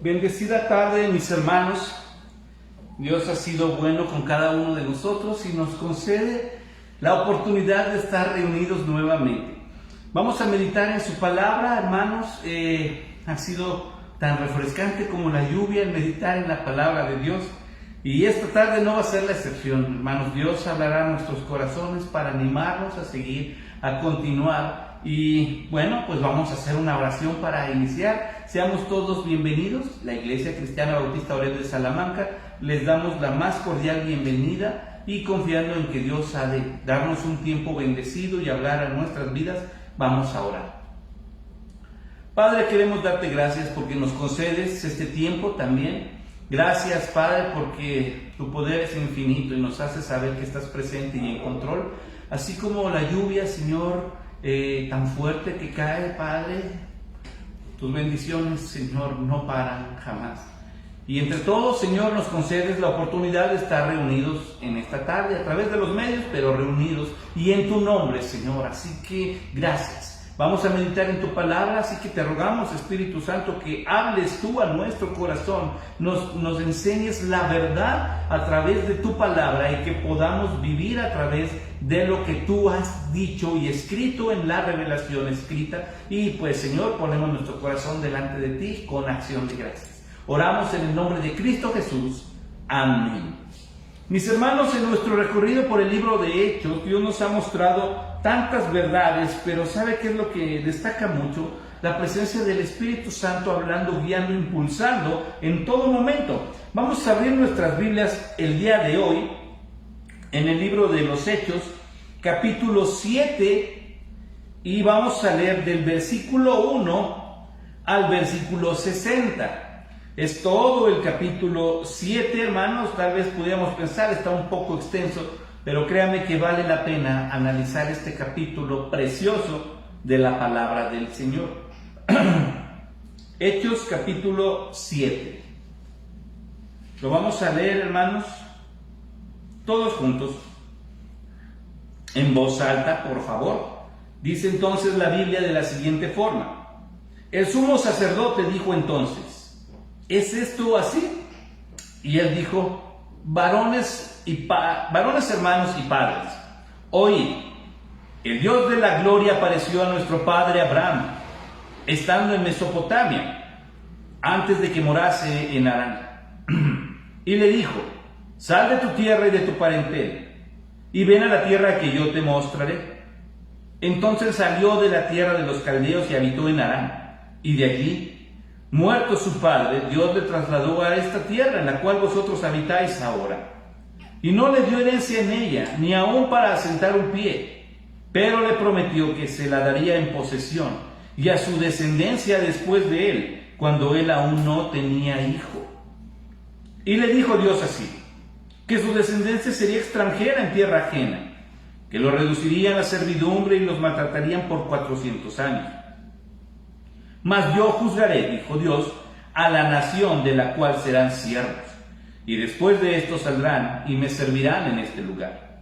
Bendecida tarde, mis hermanos. Dios ha sido bueno con cada uno de nosotros y nos concede la oportunidad de estar reunidos nuevamente. Vamos a meditar en su palabra, hermanos. Ha sido tan refrescante como la lluvia el meditar en la palabra de Dios. Y esta tarde no va a ser la excepción, hermanos. Dios hablará a nuestros corazones para animarnos a seguir, a continuar. Y bueno, pues vamos a hacer una oración para iniciar. Seamos todos bienvenidos. La Iglesia Cristiana Bautista Oreb de Salamanca les damos la más cordial bienvenida y confiando en que Dios ha de darnos un tiempo bendecido y hablar a nuestras vidas, vamos a orar. Padre, queremos darte gracias porque nos concedes este tiempo también. Gracias, Padre, porque tu poder es infinito y nos hace saber que estás presente y en control, así como la lluvia, Señor, tan fuerte que cae, Padre. Tus bendiciones, Señor, no paran jamás. Y entre todos, Señor, nos concedes la oportunidad de estar reunidos en esta tarde a través de los medios, pero reunidos y en tu nombre, Señor. Así que gracias. Vamos a meditar en tu palabra, así que te rogamos, Espíritu Santo, que hables tú a nuestro corazón, nos enseñes la verdad a través de tu palabra y que podamos vivir a través de lo que tú has dicho y escrito en la revelación escrita. Y pues, Señor, ponemos nuestro corazón delante de ti con acción de gracias. Oramos en el nombre de Cristo Jesús. Amén. Mis hermanos, en nuestro recorrido por el libro de Hechos, Dios nos ha mostrado tantas verdades, pero ¿sabe qué es lo que destaca mucho? La presencia del Espíritu Santo hablando, guiando, impulsando en todo momento. Vamos a abrir nuestras Biblias el día de hoy en el libro de los Hechos, capítulo 7, y vamos a leer del versículo 1 al versículo 60. Es todo el capítulo 7, hermanos. Tal vez pudiéramos pensar, está un poco extenso, pero créanme que vale la pena analizar este capítulo precioso de la palabra del Señor. Hechos capítulo 7. Lo vamos a leer, hermanos, todos juntos, en voz alta, por favor. Dice entonces la Biblia de la siguiente forma: el sumo sacerdote dijo entonces: ¿es esto así? Y él dijo: varones hermanos y padres, oíd, el Dios de la gloria apareció a nuestro padre Abraham, estando en Mesopotamia, antes de que morase en Harán. Y le dijo: sal de tu tierra y de tu parentela, y ven a la tierra que yo te mostraré. Entonces salió de la tierra de los caldeos y habitó en Harán, y de allí, muerto su padre, Dios le trasladó a esta tierra en la cual vosotros habitáis ahora. Y no le dio herencia en ella, ni aun para asentar un pie, pero le prometió que se la daría en posesión, y a su descendencia después de él, cuando él aún no tenía hijo. Y le dijo Dios así: que su descendencia sería extranjera en tierra ajena, que lo reducirían a servidumbre y los maltratarían por 400 años. Mas yo juzgaré, dijo Dios, a la nación de la cual serán siervos, y después de esto saldrán y me servirán en este lugar.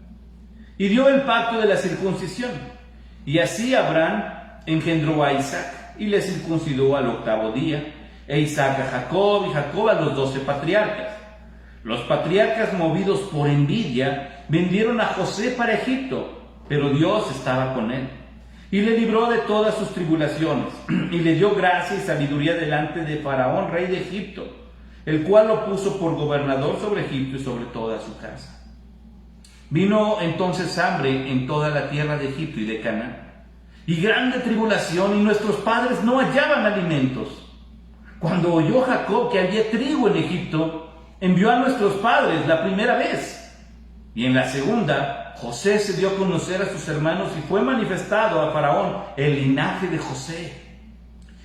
Y dio el pacto de la circuncisión, y así Abraham engendró a Isaac, y le circuncidó al 8º día, e Isaac a Jacob, y Jacob a los 12 patriarcas. Los patriarcas, movidos por envidia, vendieron a José para Egipto, pero Dios estaba con él, y le libró de todas sus tribulaciones, y le dio gracia y sabiduría delante de Faraón, rey de Egipto, el cual lo puso por gobernador sobre Egipto y sobre toda su casa. Vino entonces hambre en toda la tierra de Egipto y de Canaán, y grande tribulación, y nuestros padres no hallaban alimentos. Cuando oyó Jacob que había trigo en Egipto, envió a nuestros padres la primera vez, y en la segunda, José se dio a conocer a sus hermanos y fue manifestado a Faraón el linaje de José.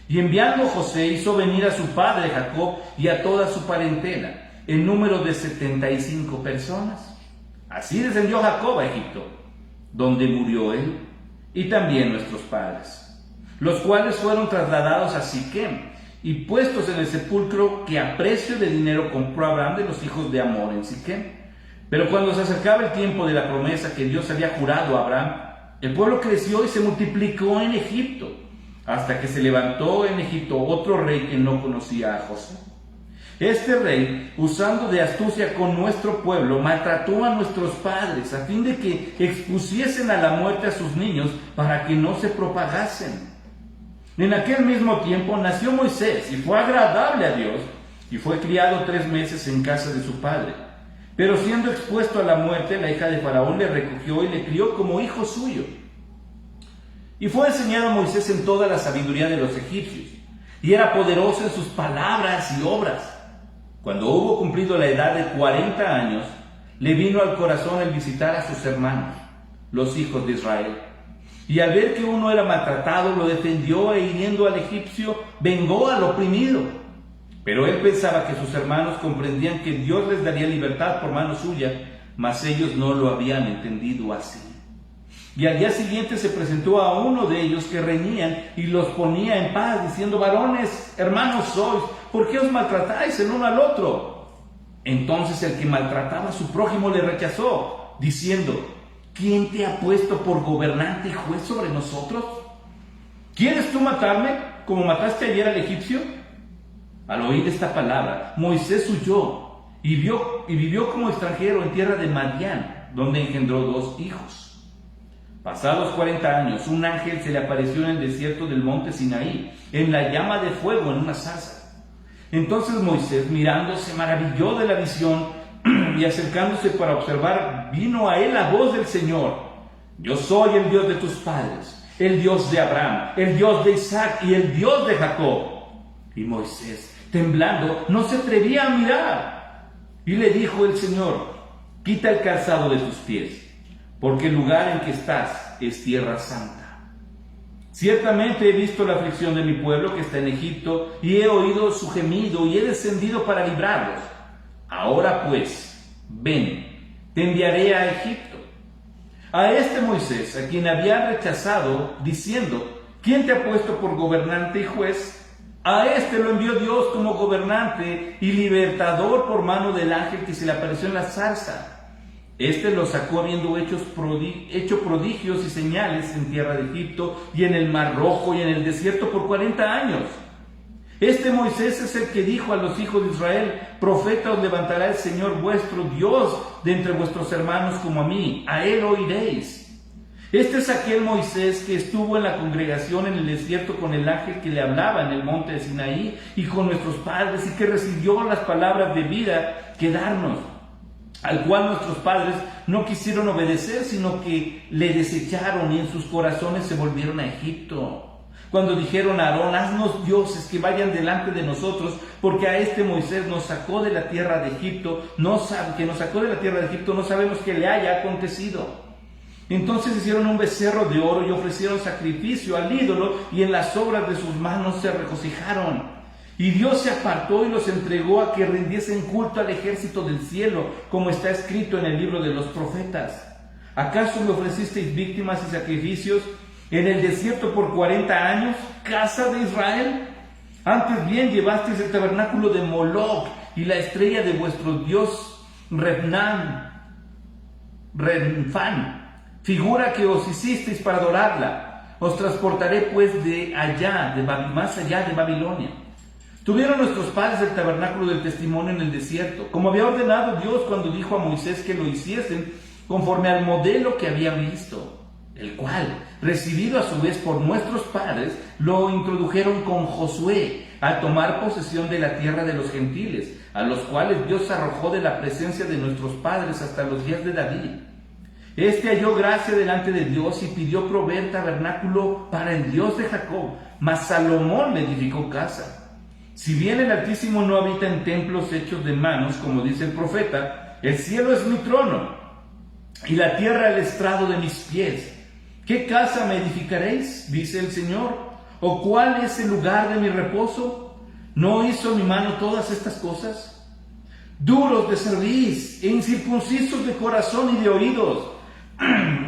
Y enviando José hizo venir a su padre Jacob y a toda su parentela, en número de 75 personas. Así descendió Jacob a Egipto, donde murió él y también nuestros padres, los cuales fueron trasladados a Siquem y puestos en el sepulcro que a precio de dinero compró Abraham de los hijos de Amor en Siquem. Pero cuando se acercaba el tiempo de la promesa que Dios había jurado a Abraham, el pueblo creció y se multiplicó en Egipto, hasta que se levantó en Egipto otro rey que no conocía a José. Este rey, usando de astucia con nuestro pueblo, maltrató a nuestros padres a fin de que expusiesen a la muerte a sus niños para que no se propagasen. En aquel mismo tiempo nació Moisés y fue agradable a Dios y fue criado 3 meses en casa de su padre. Pero siendo expuesto a la muerte, la hija de Faraón le recogió y le crió como hijo suyo. Y fue enseñado a Moisés en toda la sabiduría de los egipcios, y era poderoso en sus palabras y obras. Cuando hubo cumplido la edad de 40 años, le vino al corazón el visitar a sus hermanos, los hijos de Israel. Y al ver que uno era maltratado, lo defendió e hiriendo al egipcio, vengó al oprimido. Pero él pensaba que sus hermanos comprendían que Dios les daría libertad por mano suya, mas ellos no lo habían entendido así. Y al día siguiente se presentó a uno de ellos que reñían y los ponía en paz, diciendo: varones, hermanos sois, ¿por qué os maltratáis el uno al otro? Entonces el que maltrataba a su prójimo le rechazó, diciendo: ¿quién te ha puesto por gobernante y juez sobre nosotros? ¿Quieres tú matarme como mataste ayer al egipcio? Al oír esta palabra, Moisés huyó y vivió como extranjero en tierra de Madián, donde engendró 2 hijos. Pasados 40 años, un ángel se le apareció en el desierto del monte Sinaí, en la llama de fuego en una zarza. Entonces Moisés, mirando, se maravilló de la visión y acercándose para observar, vino a él la voz del Señor: yo soy el Dios de tus padres, el Dios de Abraham, el Dios de Isaac y el Dios de Jacob. Y Moisés, temblando, no se atrevía a mirar. Y le dijo el Señor: quita el calzado de tus pies, porque el lugar en que estás es tierra santa. Ciertamente he visto la aflicción de mi pueblo que está en Egipto, y he oído su gemido, y he descendido para librarlos. Ahora pues, ven, te enviaré a Egipto. A este Moisés, a quien había rechazado, diciendo: ¿quién te ha puesto por gobernante y juez? A este lo envió Dios como gobernante y libertador por mano del ángel que se le apareció en la zarza. Este lo sacó habiendo hecho prodigios y señales en tierra de Egipto y en el Mar Rojo y en el desierto por 40 años. Este Moisés es el que dijo a los hijos de Israel: profeta os levantará el Señor vuestro Dios de entre vuestros hermanos como a mí, a él oiréis. Este es aquel Moisés que estuvo en la congregación en el desierto con el ángel que le hablaba en el monte de Sinaí y con nuestros padres, y que recibió las palabras de vida que darnos, al cual nuestros padres no quisieron obedecer, sino que le desecharon y en sus corazones se volvieron a Egipto. Cuando dijeron a Aarón: haznos dioses que vayan delante de nosotros, porque a este Moisés nos sacó de la tierra de Egipto, no sabemos qué le haya acontecido. Entonces hicieron un becerro de oro y ofrecieron sacrificio al ídolo, y en las obras de sus manos se regocijaron. Y Dios se apartó y los entregó a que rindiesen culto al ejército del cielo, como está escrito en el libro de los profetas. ¿Acaso me ofrecisteis víctimas y sacrificios en el desierto por 40 años, casa de Israel? Antes bien llevasteis el tabernáculo de Moloc y la estrella de vuestro dios Renfán, figura que os hicisteis para adorarla. Os transportaré pues más allá de Babilonia. Tuvieron nuestros padres el tabernáculo del testimonio en el desierto, como había ordenado Dios cuando dijo a Moisés que lo hiciesen conforme al modelo que habían visto, el cual, recibido a su vez por nuestros padres, lo introdujeron con Josué a tomar posesión de la tierra de los gentiles, a los cuales Dios arrojó de la presencia de nuestros padres hasta los días de David. Este halló gracia delante de Dios y pidió proveer tabernáculo para el Dios de Jacob, mas Salomón le edificó casa. Si bien el Altísimo no habita en templos hechos de manos, como dice el profeta, el cielo es mi trono y la tierra el estrado de mis pies. ¿Qué casa me edificaréis?, dice el Señor, ¿o cuál es el lugar de mi reposo? ¿No hizo mi mano todas estas cosas? Duros de cerviz e incircuncisos de corazón y de oídos,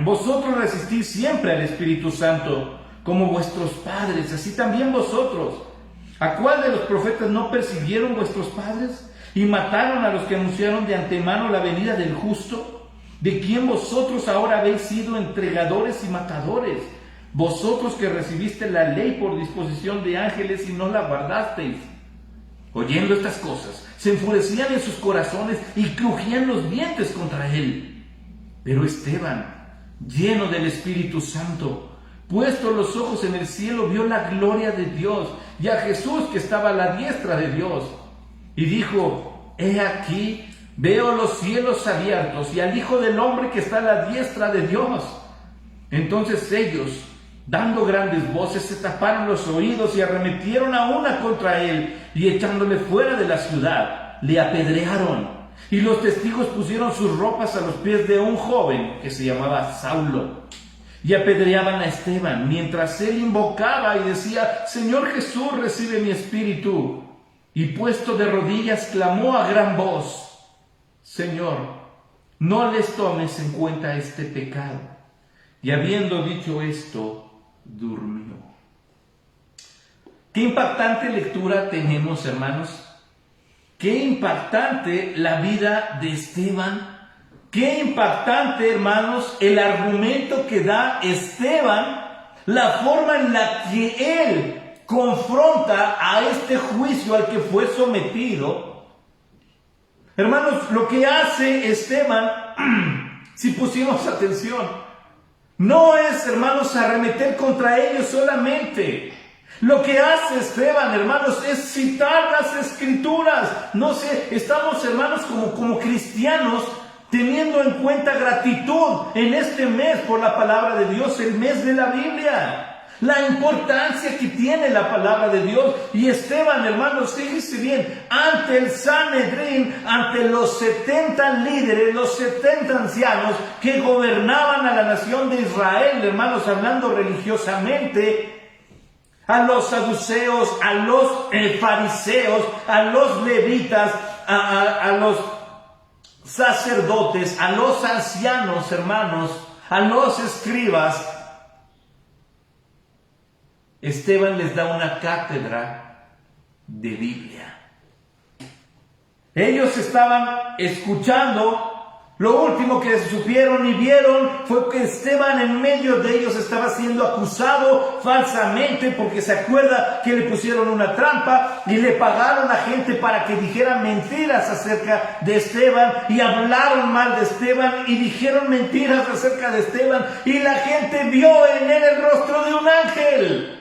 vosotros resistís siempre al Espíritu Santo, como vuestros padres, así también vosotros. ¿A cuál de los profetas no persiguieron vuestros padres y mataron a los que anunciaron de antemano la venida del justo? ¿De quién vosotros ahora habéis sido entregadores y matadores? Vosotros que recibiste la ley por disposición de ángeles y no la guardasteis. Oyendo estas cosas, se enfurecían en sus corazones y crujían los dientes contra él. Pero Esteban, lleno del Espíritu Santo, puestos los ojos en el cielo, vio la gloria de Dios y a Jesús que estaba a la diestra de Dios. Y dijo: he aquí, veo los cielos abiertos y al Hijo del Hombre que está a la diestra de Dios. Entonces ellos, dando grandes voces, se taparon los oídos y arremetieron a una contra él, y echándole fuera de la ciudad, le apedrearon. Y los testigos pusieron sus ropas a los pies de un joven que se llamaba Saulo, y apedreaban a Esteban, mientras él invocaba y decía: Señor Jesús, recibe mi espíritu. Y puesto de rodillas, clamó a gran voz: Señor, no les tomes en cuenta este pecado. Y habiendo dicho esto, durmió. Qué impactante lectura tenemos, hermanos. Qué impactante la vida de Esteban. Qué impactante, hermanos, el argumento que da Esteban, la forma en la que él confronta a este juicio al que fue sometido. Hermanos, lo que hace Esteban, si pusimos atención, no es, hermanos, arremeter contra ellos solamente. Lo que hace Esteban, hermanos, es citar las Escrituras. No sé, estamos, hermanos, como cristianos, teniendo en cuenta gratitud en este mes por la palabra de Dios, el mes de la Biblia. La importancia que tiene la palabra de Dios. Y Esteban, hermanos, fíjense bien, ante el Sanedrín, ante los 70 líderes, los 70 ancianos que gobernaban a la nación de Israel, hermanos, hablando religiosamente, a los saduceos, a los fariseos, a los levitas, a los sacerdotes, a los ancianos, hermanos, a los escribas, Esteban les da una cátedra de Biblia. Ellos estaban escuchando. Lo último que supieron y vieron fue que Esteban en medio de ellos estaba siendo acusado falsamente, porque se acuerda que le pusieron una trampa y le pagaron a gente para que dijera mentiras acerca de Esteban, y hablaron mal de Esteban y dijeron mentiras acerca de Esteban, y la gente vio en él el rostro de un ángel.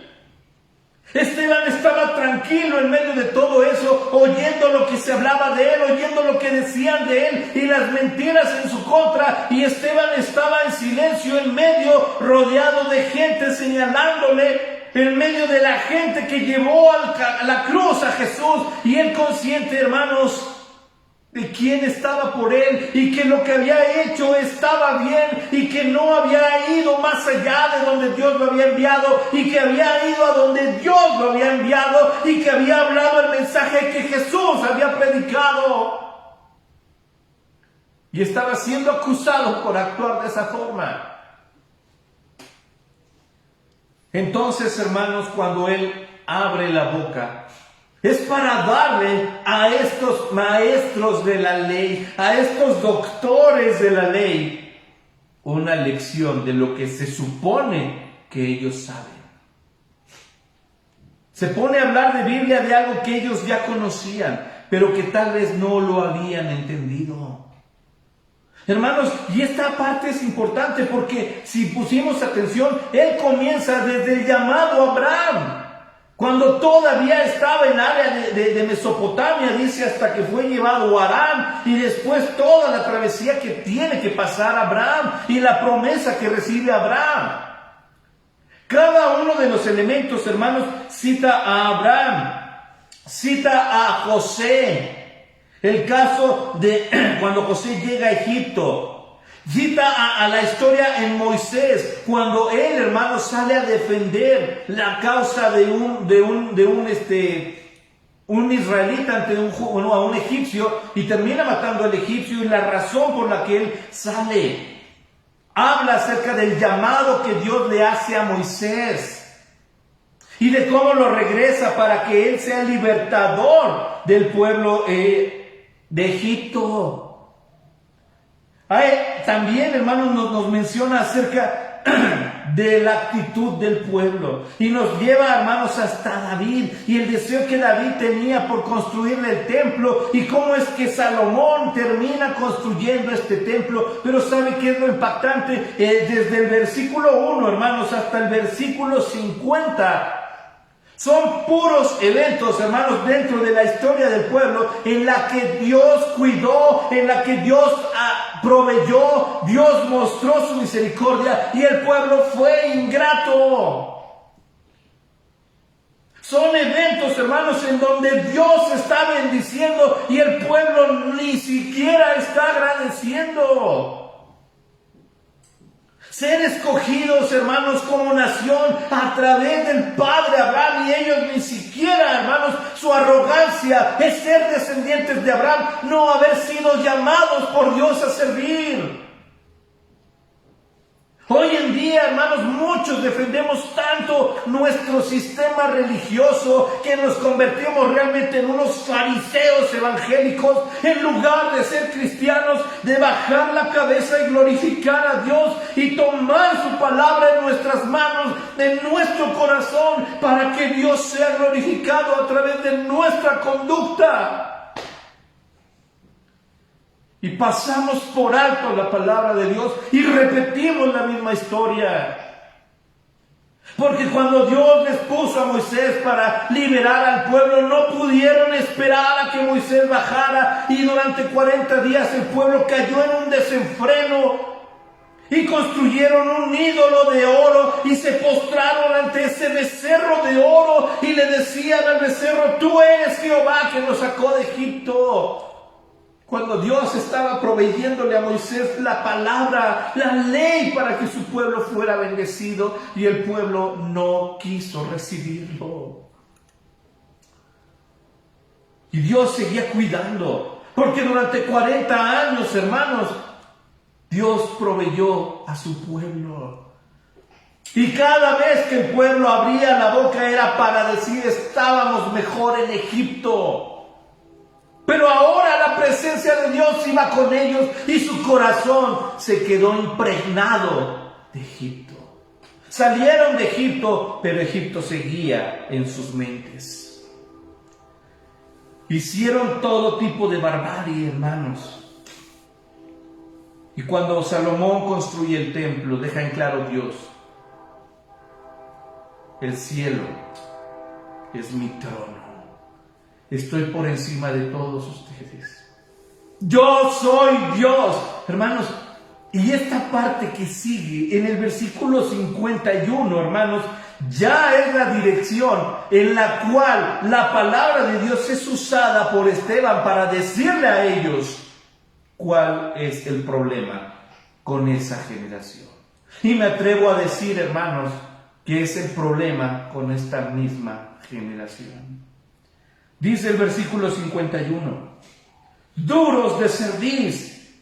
Esteban estaba tranquilo en medio de todo eso, oyendo lo que se hablaba de él, oyendo lo que decían de él y las mentiras en su contra. Y Esteban estaba en silencio en medio, rodeado de gente señalándole, en medio de la gente que llevó a la cruz a Jesús. Y él consciente, hermanos, de quién estaba por él, y que lo que había hecho estaba bien, y que no había ido más allá de donde Dios lo había enviado, y que había ido a donde Dios lo había enviado, y que había hablado el mensaje que Jesús había predicado. Y estaba siendo acusado por actuar de esa forma. Entonces, hermanos, cuando él abre la boca, es para darle a estos maestros de la ley, a estos doctores de la ley, una lección de lo que se supone que ellos saben. Se pone a hablar de Biblia, de algo que ellos ya conocían, pero que tal vez no lo habían entendido. Hermanos, y esta parte es importante porque si pusimos atención, él comienza desde el llamado a Abraham. Cuando todavía estaba en el área de Mesopotamia, dice, hasta que fue llevado a Harán, y después toda la travesía que tiene que pasar Abraham y la promesa que recibe Abraham. Cada uno de los elementos, hermanos, cita a Abraham, cita a José, el caso de cuando José llega a Egipto. Cita a la historia en Moisés, cuando él, hermano, sale a defender la causa de un israelita ante a un egipcio, y termina matando al egipcio, y la razón por la que él sale. Habla acerca del llamado que Dios le hace a Moisés y de cómo lo regresa para que él sea el libertador del pueblo de Egipto. También, hermanos, nos menciona acerca de la actitud del pueblo. Y nos lleva, hermanos, hasta David y el deseo que David tenía por construirle el templo y cómo es que Salomón termina construyendo este templo. Pero ¿sabe qué es lo impactante? Desde el versículo 1, hermanos, hasta el versículo 50. Son puros eventos, hermanos, dentro de la historia del pueblo en la que Dios cuidó, en la que Dios proveyó, Dios mostró su misericordia y el pueblo fue ingrato. Son eventos, hermanos, en donde Dios está bendiciendo y el pueblo ni siquiera está agradeciendo. Ser escogidos, hermanos, como nación a través del padre Abraham, y ellos ni siquiera, hermanos, su arrogancia es ser descendientes de Abraham, no haber sido llamados por Dios a servir. Hoy en día, hermanos, muchos defendemos tanto nuestro sistema religioso que nos convertimos realmente en unos fariseos evangélicos en lugar de ser cristianos, de bajar la cabeza y glorificar a Dios y tomar su palabra en nuestras manos, en nuestro corazón, para que Dios sea glorificado a través de nuestra conducta. Y pasamos por alto la palabra de Dios y repetimos la misma historia. Porque cuando Dios les puso a Moisés para liberar al pueblo, no pudieron esperar a que Moisés bajara. Y durante 40 días el pueblo cayó en un desenfreno. Y construyeron un ídolo de oro y se postraron ante ese becerro de oro. Y le decían al becerro: tú eres Jehová que nos sacó de Egipto. Cuando Dios estaba proveyéndole a Moisés la palabra, la ley para que su pueblo fuera bendecido, y el pueblo no quiso recibirlo. Y Dios seguía cuidando, porque durante 40 años, hermanos, Dios proveyó a su pueblo. Y cada vez que el pueblo abría la boca era para decir: estábamos mejor en Egipto. Pero ahora la presencia de Dios iba con ellos y su corazón se quedó impregnado de Egipto. Salieron de Egipto, pero Egipto seguía en sus mentes. Hicieron todo tipo de barbarie, hermanos. Y cuando Salomón construye el templo, deja en claro Dios: el cielo es mi trono. Estoy por encima de todos ustedes. Yo soy Dios. Hermanos, y esta parte que sigue en el versículo 51, hermanos, ya es la dirección en la cual la palabra de Dios es usada por Esteban para decirle a ellos cuál es el problema con esa generación. Y me atrevo a decir, hermanos, que es el problema con esta misma generación. Dice el versículo 51: duros de cerviz,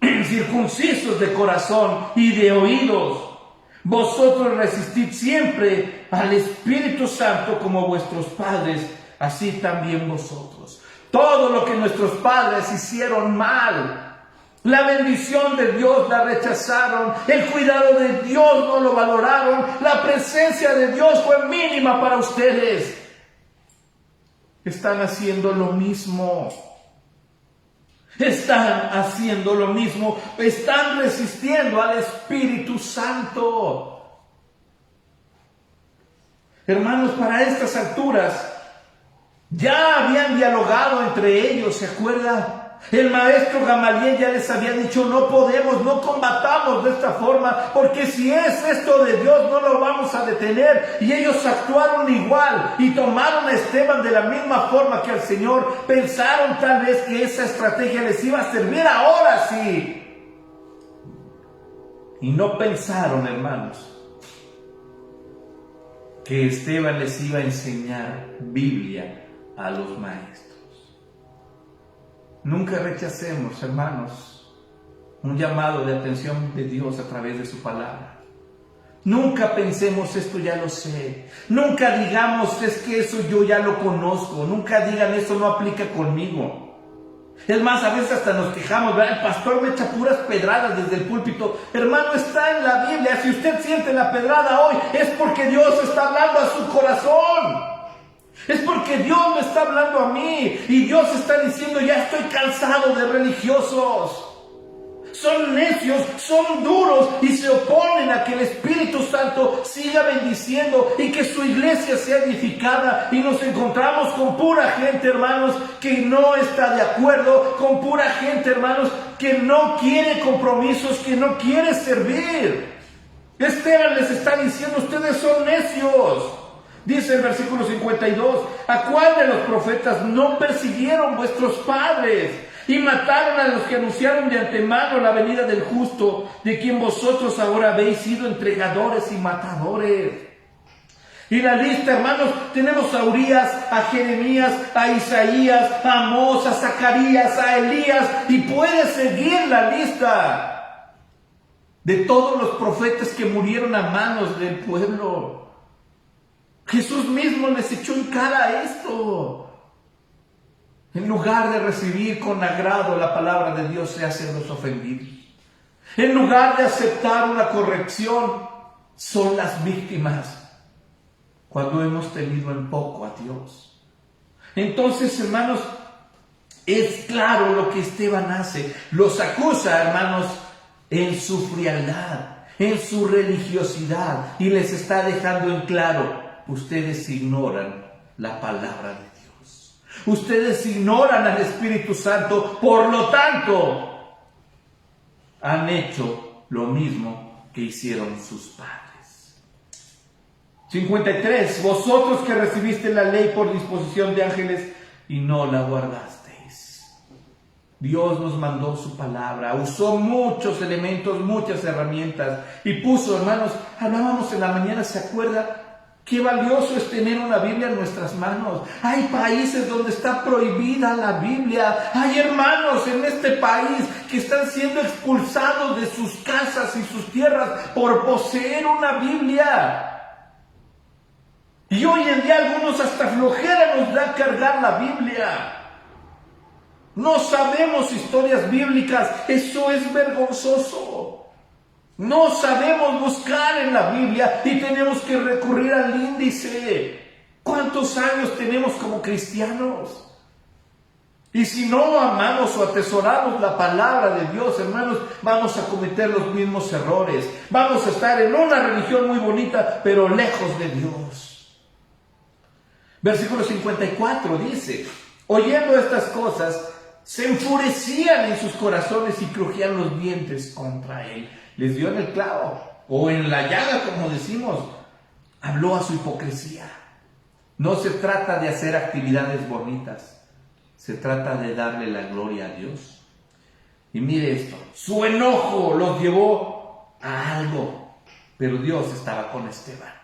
circuncisos de corazón y de oídos, vosotros resistid siempre al Espíritu Santo como vuestros padres, así también vosotros. Todo lo que nuestros padres hicieron mal, la bendición de Dios la rechazaron, el cuidado de Dios no lo valoraron, la presencia de Dios fue mínima para ustedes. Están haciendo lo mismo. Están haciendo lo mismo. Están resistiendo al Espíritu Santo. Hermanos, para estas alturas ya habían dialogado entre ellos, ¿se acuerdan? El maestro Gamaliel ya les había dicho: no podemos, no combatamos de esta forma, porque si es esto de Dios no lo vamos a detener. Y ellos actuaron igual y tomaron a Esteban de la misma forma que al Señor. Pensaron tal vez que esa estrategia les iba a servir ahora sí. Y no pensaron, hermanos, que Esteban les iba a enseñar Biblia a los maestros. Nunca rechacemos, hermanos, un llamado de atención de Dios a través de su palabra. Nunca pensemos: esto ya lo sé. Nunca digamos: es que eso yo ya lo conozco. Nunca digan: eso no aplica conmigo. Es más, a veces hasta nos quejamos, ¿verdad? El pastor me echa puras pedradas desde el púlpito. Hermano, está en la Biblia. Si usted siente la pedrada hoy, es porque Dios está hablando a su corazón. Es porque Dios me está hablando a mí. Y Dios está diciendo, ya estoy cansado de religiosos. Son necios, son duros y se oponen a que el Espíritu Santo siga bendiciendo y que su iglesia sea edificada. Y nos encontramos con pura gente, hermanos, que no está de acuerdo, con pura gente, hermanos, que no quiere compromisos, que no quiere servir. Esteban les está diciendo, ustedes son necios. Dice el versículo 52, ¿a cuál de los profetas no persiguieron vuestros padres? Y mataron a los que anunciaron de antemano la venida del justo, de quien vosotros ahora habéis sido entregadores y matadores. Y la lista, hermanos, tenemos a Urías, a Jeremías, a Isaías, a Amós, a Zacarías, a Elías, y puede seguir la lista de todos los profetas que murieron a manos del pueblo. Jesús mismo les echó en cara esto. En lugar de recibir con agrado la palabra de Dios, se hacen los ofendidos. En lugar de aceptar una corrección, son las víctimas cuando hemos tenido en poco a Dios. Entonces, hermanos, es claro lo que Esteban hace. Los acusa, hermanos, en su frialdad, en su religiosidad, y les está dejando en claro, ustedes ignoran la palabra de Dios. Ustedes ignoran al Espíritu Santo, por lo tanto, han hecho lo mismo que hicieron sus padres. 53. Vosotros que recibiste la ley por disposición de ángeles y no la guardasteis. Dios nos mandó su palabra, usó muchos elementos, muchas herramientas y puso, hermanos, hablábamos en la mañana, ¿se acuerda? Qué valioso es tener una Biblia en nuestras manos. Hay países donde está prohibida la Biblia. Hay hermanos en este país que están siendo expulsados de sus casas y sus tierras por poseer una Biblia. Y hoy en día algunos hasta flojera nos da cargar la Biblia. No sabemos historias bíblicas. Eso es vergonzoso. No sabemos buscar en la Biblia y tenemos que recurrir al índice. ¿Cuántos años tenemos como cristianos? Y si no amamos o atesoramos la palabra de Dios, hermanos, vamos a cometer los mismos errores. Vamos a estar en una religión muy bonita, pero lejos de Dios. Versículo 54 dice, oyendo estas cosas, se enfurecían en sus corazones y crujían los dientes contra él. Les dio en el clavo, o en la llaga, como decimos. Habló a su hipocresía. No se trata de hacer actividades bonitas, se trata de darle la gloria a Dios. Y mire esto, su enojo los llevó a algo, pero Dios estaba con Esteban.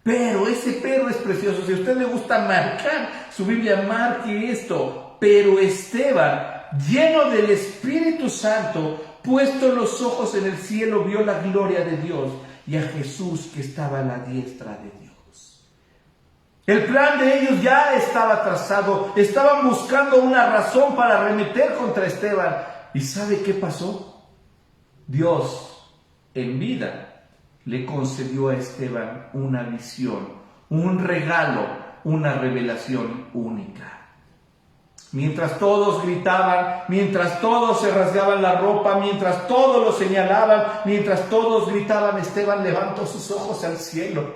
Pero ese pero es precioso. Si a usted le gusta marcar su Biblia, marque esto. Pero Esteban, lleno del Espíritu Santo, puesto los ojos en el cielo, vio la gloria de Dios y a Jesús que estaba a la diestra de Dios. El plan de ellos ya estaba trazado. Estaban buscando una razón para arremeter contra Esteban. ¿Y sabe qué pasó? Dios, en vida, le concedió a Esteban una visión, un regalo, una revelación única. Mientras todos gritaban, mientras todos se rasgaban la ropa, mientras todos lo señalaban, mientras todos gritaban, Esteban levantó sus ojos al cielo.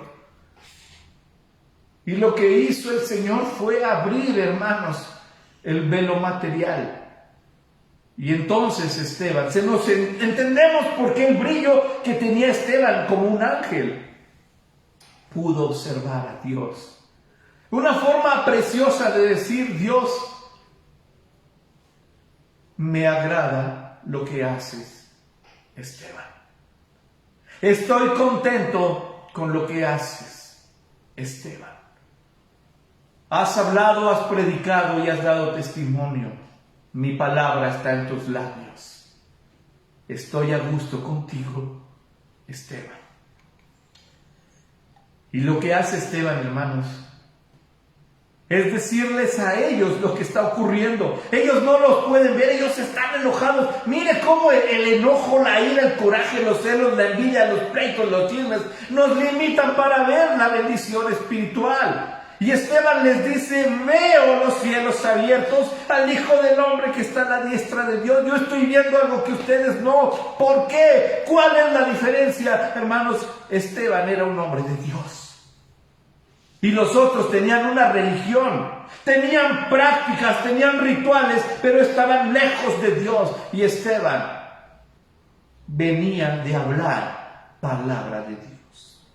Y lo que hizo el Señor fue abrir, hermanos, el velo material. Y entonces Esteban, entendemos por qué el brillo que tenía Esteban como un ángel pudo observar a Dios. Una forma preciosa de decir, Dios, me agrada lo que haces, Esteban. Estoy contento con lo que haces, Esteban. Has hablado, has predicado y has dado testimonio. Mi palabra está en tus labios. Estoy a gusto contigo, Esteban. Y lo que hace Esteban, hermanos, Es decirles a ellos lo que está ocurriendo. Ellos no los pueden ver, ellos están enojados. Mire cómo el enojo, la ira, el coraje, los celos, la envidia, los pleitos, los chismes nos limitan para ver la bendición espiritual. Y Esteban les dice: veo los cielos abiertos, al Hijo del Hombre que está a la diestra de Dios. Yo estoy viendo algo que ustedes no. ¿Por qué? ¿Cuál es la diferencia? Hermanos, Esteban era un hombre de Dios. Y los otros tenían una religión, tenían prácticas, tenían rituales, pero estaban lejos de Dios. Y Esteban venía de hablar palabra de Dios.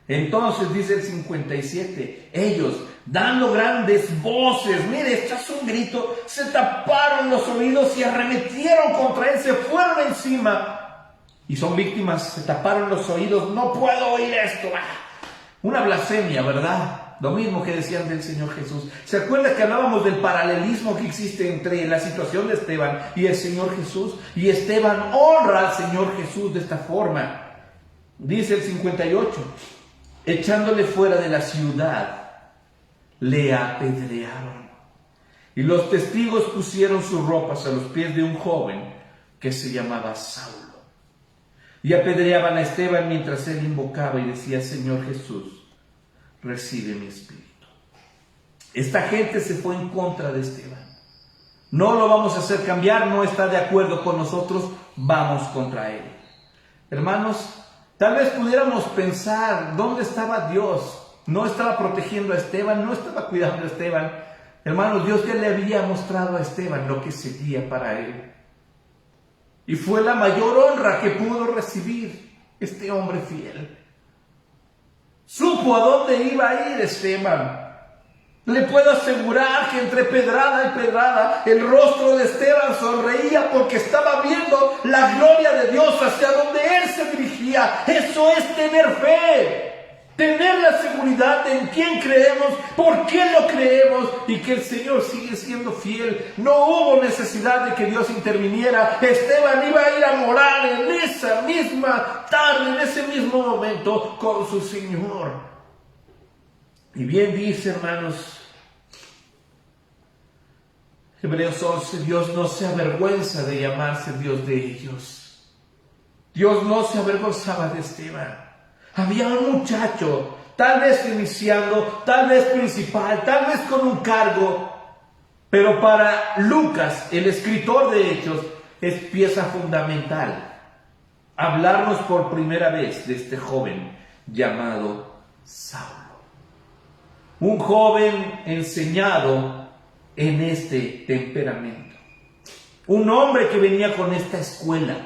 Entonces dice el 57, ellos dando grandes voces, mire, echas un grito, se taparon los oídos y arremetieron contra él, se fueron encima. Y son víctimas, se taparon los oídos, no puedo oír esto. Una blasfemia, ¿verdad? Lo mismo que decían del Señor Jesús. ¿Se acuerda que hablábamos del paralelismo que existe entre la situación de Esteban y el Señor Jesús? Y Esteban honra al Señor Jesús de esta forma. Dice el 58, echándole fuera de la ciudad, le apedrearon. Y los testigos pusieron sus ropas a los pies de un joven que se llamaba Saulo. Y apedreaban a Esteban mientras él invocaba y decía: Señor Jesús, recibe mi espíritu. Esta gente se fue en contra de Esteban. No lo vamos a hacer cambiar, no está de acuerdo con nosotros, vamos contra él. Hermanos, tal vez pudiéramos pensar, ¿dónde estaba Dios? No estaba protegiendo a Esteban, no estaba cuidando a Esteban. Hermanos, Dios ya le había mostrado a Esteban lo que seguía para él. Y fue la mayor honra que pudo recibir este hombre fiel. Supo a dónde iba a ir Esteban. Le puedo asegurar que entre pedrada y pedrada el rostro de Esteban sonreía porque estaba viendo la gloria de Dios hacia donde él se dirigía. Eso es tener fe. Tener la seguridad de en quién creemos, por qué lo creemos y que el Señor sigue siendo fiel. No hubo necesidad de que Dios interviniera. Esteban iba a ir a morar en esa misma tarde, en ese mismo momento con su Señor. Y bien dice, hermanos, Hebreos 11, Dios no se avergüenza de llamarse Dios de ellos. Dios no se avergonzaba de Esteban. Había un muchacho, tal vez iniciando, tal vez principal, tal vez con un cargo, pero para Lucas, el escritor de Hechos, es pieza fundamental hablarnos por primera vez de este joven llamado Saulo. Un joven enseñado en este temperamento. Un hombre que venía con esta escuela.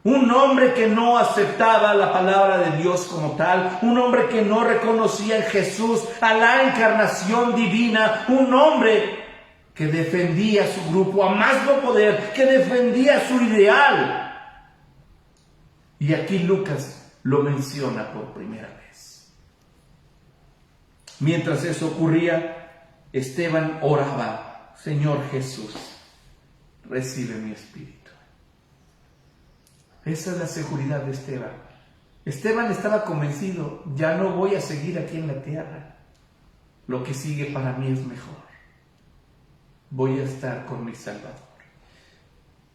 Un hombre que no aceptaba la palabra de Dios como tal. Un hombre que no reconocía en Jesús a la encarnación divina. Un hombre que defendía su grupo a más no poder, que defendía su ideal. Y aquí Lucas lo menciona por primera vez. Mientras eso ocurría, Esteban oraba: Señor Jesús, recibe mi espíritu. Esa es la seguridad de Esteban. Esteban estaba convencido: ya no voy a seguir aquí en la tierra. Lo que sigue para mí es mejor. Voy a estar con mi Salvador.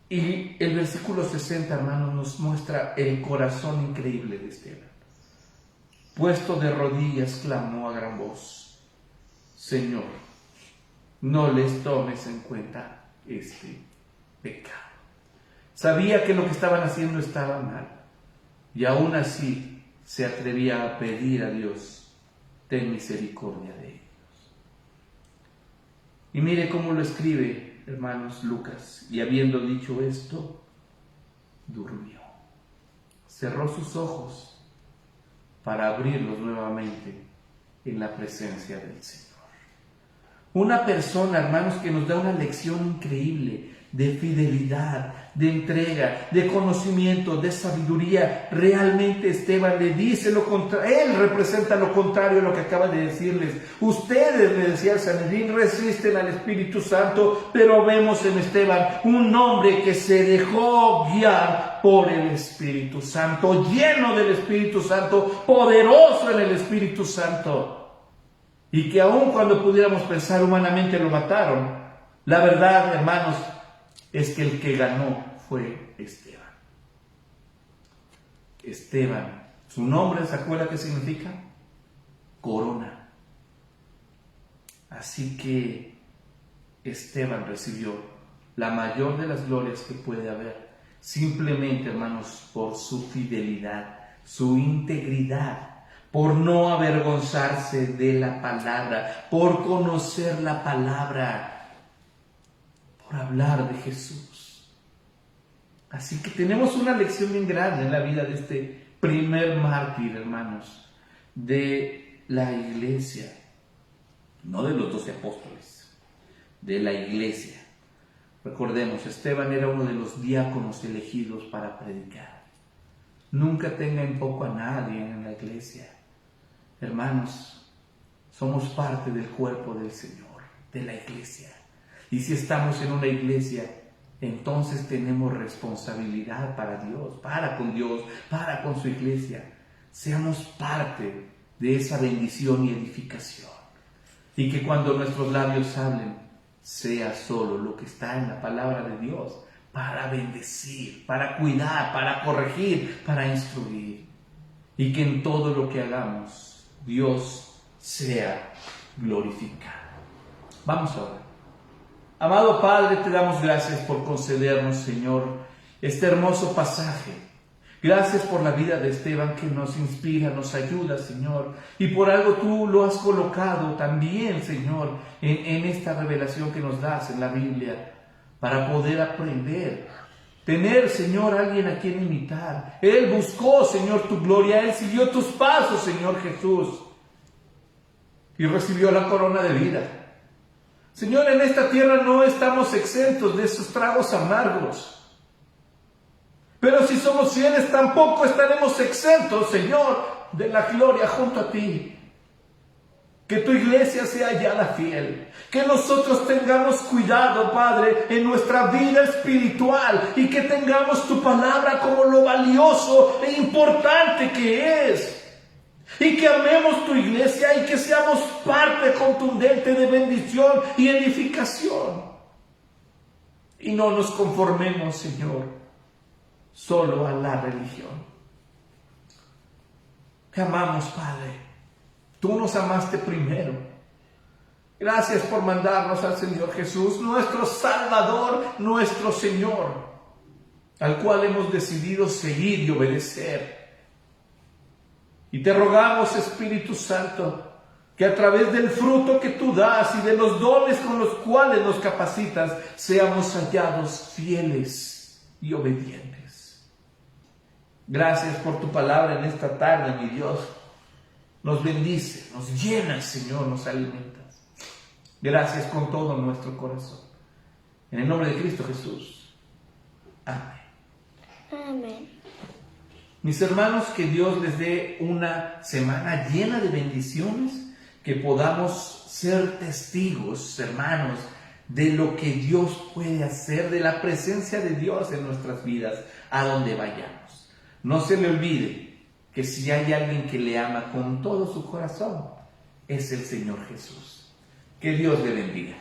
Y el versículo 60, hermanos, nos muestra el corazón increíble de Esteban. Puesto de rodillas, clamó a gran voz: Señor, no les tomes en cuenta este pecado. Sabía que lo que estaban haciendo estaba mal, y aún así se atrevía a pedir a Dios: ten misericordia de ellos. Y mire cómo lo escribe, hermanos, Lucas: y habiendo dicho esto, durmió. Cerró sus ojos para abrirlos nuevamente en la presencia del Señor. Una persona, hermanos, que nos da una lección increíble de fidelidad, de entrega, de conocimiento, de sabiduría. Realmente Esteban le dice lo contrario. Él representa lo contrario a lo que acaba de decirles. Ustedes, le decía el Sanedrín, resisten al Espíritu Santo, pero vemos en Esteban un hombre que se dejó guiar por el Espíritu Santo, lleno del Espíritu Santo, poderoso en el Espíritu Santo. y que aun cuando pudiéramos pensar humanamente lo mataron, la verdad, hermanos, es que el que ganó fue Esteban. Esteban, su nombre, ¿se acuerda qué significa? Corona. Así que Esteban recibió la mayor de las glorias que puede haber, simplemente, hermanos, por su fidelidad, su integridad, por no avergonzarse de la palabra, por conocer la palabra, por hablar de Jesús. Así que tenemos una lección bien grande en la vida de este primer mártir, hermanos, de la iglesia, no de los 12 apóstoles, de la iglesia. Recordemos, Esteban era uno de los diáconos elegidos para predicar. Nunca tenga en poco a nadie en la iglesia. Hermanos, somos parte del cuerpo del Señor, de la iglesia. Y si estamos en una iglesia, entonces tenemos responsabilidad para Dios, para con su iglesia. Seamos parte de esa bendición y edificación. Y que cuando nuestros labios hablen, sea solo lo que está en la palabra de Dios, para bendecir, para cuidar, para corregir, para instruir. Y que en todo lo que hagamos, Dios sea glorificado. Vamos a orar. Amado Padre, te damos gracias por concedernos, Señor, este hermoso pasaje. Gracias por la vida de Esteban que nos inspira, nos ayuda, Señor. Y por algo tú lo has colocado también, Señor, en esta revelación que nos das en la Biblia, para poder aprender. Tener, Señor, alguien a quien imitar. Él buscó, Señor, tu gloria. Él siguió tus pasos, Señor Jesús. Y recibió la corona de vida. Señor, en esta tierra no estamos exentos de esos tragos amargos. Pero si somos fieles, tampoco estaremos exentos, Señor, de la gloria junto a ti. Que tu iglesia sea hallada fiel. Que nosotros tengamos cuidado, Padre, en nuestra vida espiritual. Y que tengamos tu palabra como lo valioso e importante que es. Y que amemos tu iglesia y que seamos parte contundente de bendición y edificación. Y no nos conformemos, Señor, solo a la religión. Te amamos, Padre. Tú nos amaste primero. Gracias por mandarnos al Señor Jesús, nuestro Salvador, nuestro Señor, al cual hemos decidido seguir y obedecer. Y te rogamos, Espíritu Santo, que a través del fruto que tú das y de los dones con los cuales nos capacitas, seamos hallados fieles y obedientes. Gracias por tu palabra en esta tarde, mi Dios. Nos bendice, nos llenas, Señor, nos alimentas. Gracias con todo nuestro corazón. En el nombre de Cristo Jesús. Amén. Amén. Mis hermanos, que Dios les dé una semana llena de bendiciones, que podamos ser testigos, hermanos, de lo que Dios puede hacer, de la presencia de Dios en nuestras vidas, a donde vayamos. No se le olvide que si hay alguien que le ama con todo su corazón, es el Señor Jesús. Que Dios le bendiga.